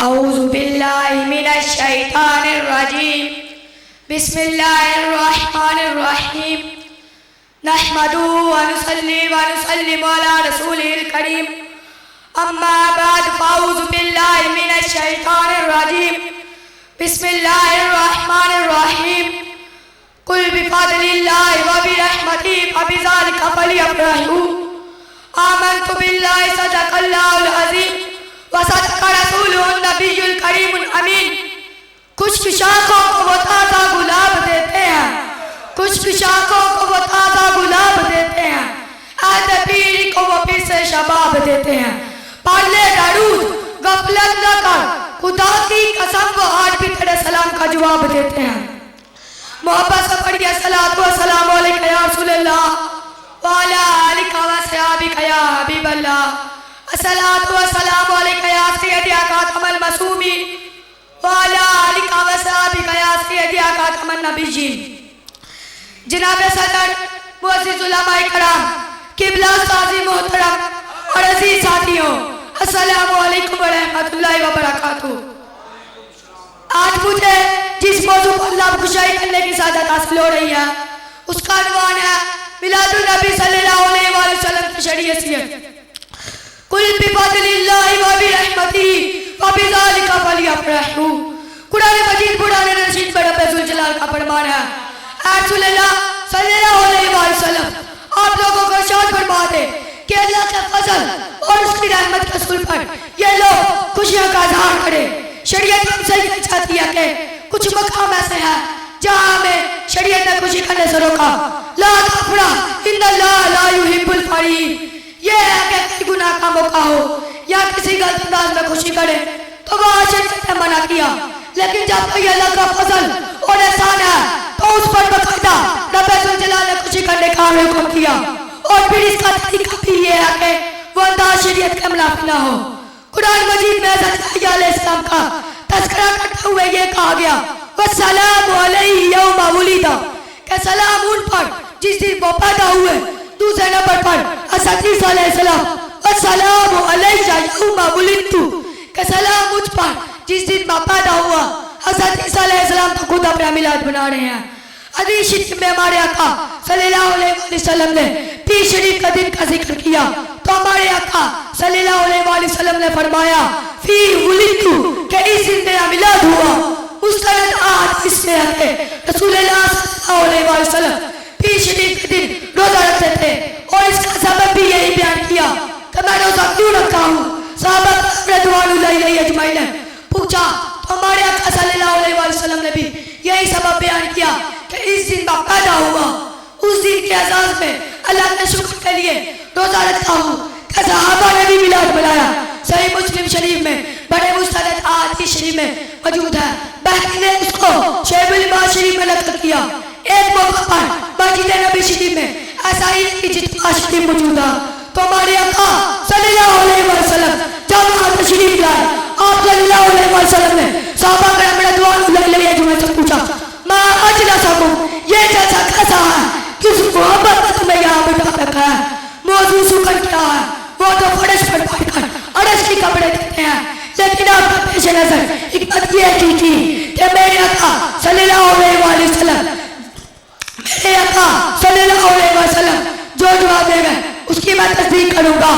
اعوذ باللہ من الشیطان الرجیم بسم اللہ الرحمن الرحیم نحمدہ ونصلی ونسلم علی رسولہ الکریم اما بعد فاعوذ باللہ من الشیطان الرجیم بسم اللہ الرحمن الرحیم قل بفضل اللہ وبرحمتہ فبذلک فلیفرحوا آمنت باللہ صدق اللہ العظیم وصدق رسولہ النبی الکریم الامین. خشک شاخوں کو وہ تازہ گلاب دیتے ہیں، خشک شاخوں کو وہ تازہ گلاب دیتے ہیں، عہد پیری کو وہ پھر سے شباب دیتے ہیں. پڑھ لے درود غفلت نہ کر، خدا کی قسم وہ آج بھی تیرے سلام کا جواب دیتے ہیں. محبت سے پڑھیے الصلاۃ والسلام علیک یا رسول اللہ وعلی آلک وصحبک یا حبیب اللہ. الصلاۃ والسلام علیک یا سیدی خاتم المعصومین وعلی آلک وصحبک یا سیدی خاتم النبیین. جناب صدر، معزز علماء کرام، قبلہ سازی محترم اور عزیز ساتھیوں، السلام علیکم ورحمۃ اللہ وبرکاتہ. آج مجھے جس موضوع پر لب گشائی کرنے کی سعادت حاصل ہو رہی ہے اس کا عنوان ہے میلاد النبی صلی اللہ علیہ وآلہ وسلم کی شریعت. قل بفضل اللہ وبرحمتہ فبذلک فلیفرحوا. قرآن مجید قرآن رشید میں رب ذوالجلال کا فرمان ہے، اے رسول اللہ صلی اللہ علیہ وآلہ وسلم، آپ لوگوں کو ارشاد فرما دے کہ اللہ کے فضل اور اس کی رحمت کے اصول پر یہ لوگ خوشیاں کا اظہار کرے. شریعت ہم سے یہ چاہتی ہے کہ کچھ مقام ایسے ہیں جہاں ہمیں شریعت نے خوشی کرنے سے روکا. لا تفرح ان اللہ لا يحب الفرحین. یہ ہے کہ کسی گناہ کا موقع ہو یا کسی غلط انداز میں خوشی کرے تو وہ شریعت نے منع کیا، لیکن جب کوئی اللہ کا فضل اور احسان ہے تو اس پر باقاعدہ رب ذوالجلال نے خوشی کرنے کا ہمیں حکم کیا. اور پھر اس کا طریقہ بھی یہ ہے کہ وہ انداز شریعت کے منافی نہ ہو. قرآن مجید میں حضرت عیسیٰ علیہ السلام کا تذکرہ کرتے ہوئے یہ کہا گیا وَالسَّلَامُ عَلَيْهِ يَوْمَ وُلِدَ، کہ سلام ان پر جس دن وہ پیدا ہوئے. دوسرے نمبر پر حضرت عیسیٰ علیہ السلام وَالسَّلَامُ عَلَيْهِ يَوْمَ وُلِدْتُ، کہ سلام مجھ پر جس دن میں پیدا ہوا. حضرت عیسیٰ علیہ السلام تو خود اپنا میلاد بنا رہے ہیں. حدیث شریف میں ہمارے آقا صلی اللہ علیہ وسلم نے پیر شریف کا دن کا ذکر کیا تو ہمارے آقا صلی اللہ علیہ وسلم نے فرمایا فی ولدتو، کہ اس دن میرا میلاد ہوا. مستند آج اس سے ہے کہ رسول اللہ صلی اللہ علیہ وسلم پیر شریف کے دن روزہ رکھتے تھے اور اس کا سبب بھی یہی بیان کیا کہ میں روزہ کیوں رکھتا ہوں. صحابہ رضوان اللہ علیہ اجمعین نے پوچھا تو ہمارے آقا صلی اللہ علیہ وسلم نے بھی یہی سبب بیان کیا کہ اس دن میں پیدا ہوا. اس دن کے اعزاز میں اللہ کے شکر کے لیے روزہ رکھتا ہوں کہ صحابہ نے بھی میلاد بنایا. صحیح مسلم شریف میں بڑے مستند احادیث شریف میں موجود ہے. بہتی نے اس کو شیخ الباز شریف میں نقل کیا. ایک موقع پر مسجد نبی شریف میں ایسا ہی کی جتنا شریف موجود ہے تو ہمارے آقا صلی اللہ علیہ وسلم جب وہاں تشریف لائے آپ صلی اللہ علیہ وسلم نے صحابہ کرام رضوان اللہ علیہ اجمعین سے پوچھا ما اجلسکم، یہ جلسہ کیسا ہے، کس محبت نے تمہیں یہاں بٹھا رکھا ہے. موضوع سکر کیا ہے، وہ تو فرش پر بیٹھ کر عرش کی کپڑے دیتے ہیں، لیکن آپ کا پیش نظر حکمت یہ کی کہ میرے آقا صلی اللہ علیہ وسلم میرے آقا صلی اللہ علیہ وسلم جو جواب دے گئے اس کی میں تصدیق کروں گا.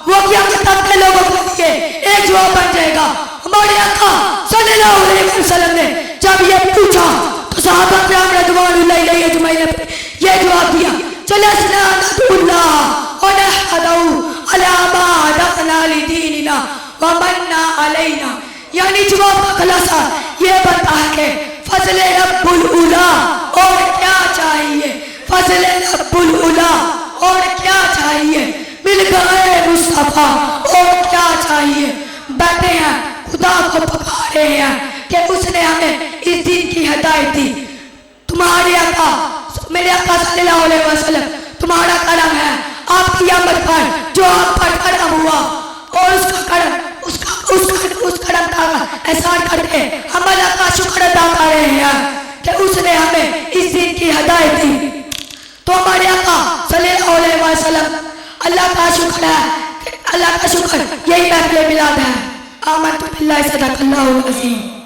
وہ قیامت تک کے لوگوں کے لیے ایک جواب بن جائے گا. ہمارے آقا صلی اللہ علیہ وسلم نے جب یہ پوچھا تو صحابہ کرام رضوان اللہ علیہ اجمعین نے یہ جواب دیا جلسنا ندعو اللہ ونحمدہ علی ما ہدانا لدیننا ومن علینا. یعنی جواب کا خلاصہ یہ بنتا ہے کہ فضل رب العلا اور کیا چاہیے، فضل رب العلا اور کیا چاہیے، مل گئے مصطفیٰ اور کیا چاہیے. بیٹھے ہیں خدا کو پکارے ہیں کہ اس نے ہمیں اس دن کی ہدایت دی. تمہارے آقا میرے آقا صلی اللہ علیہ وسلم تمہارا کرم ہے، آپ کی آمد پر جو آپ پر کرم ہوا اور اس کا کرم اس کرم کا احسان کر کے ہم اللہ کا شکر ادا کر رہے ہیں کہ اس نے ہمیں اس دن کی ہدایت دی. تو ہمارے آقا صلی اللہ علیہ وسلم اللہ کا شکر ہے، اللہ کا شکر یہی محفل میلاد ہے. آمنت باللہ صدق اللہ العظیم.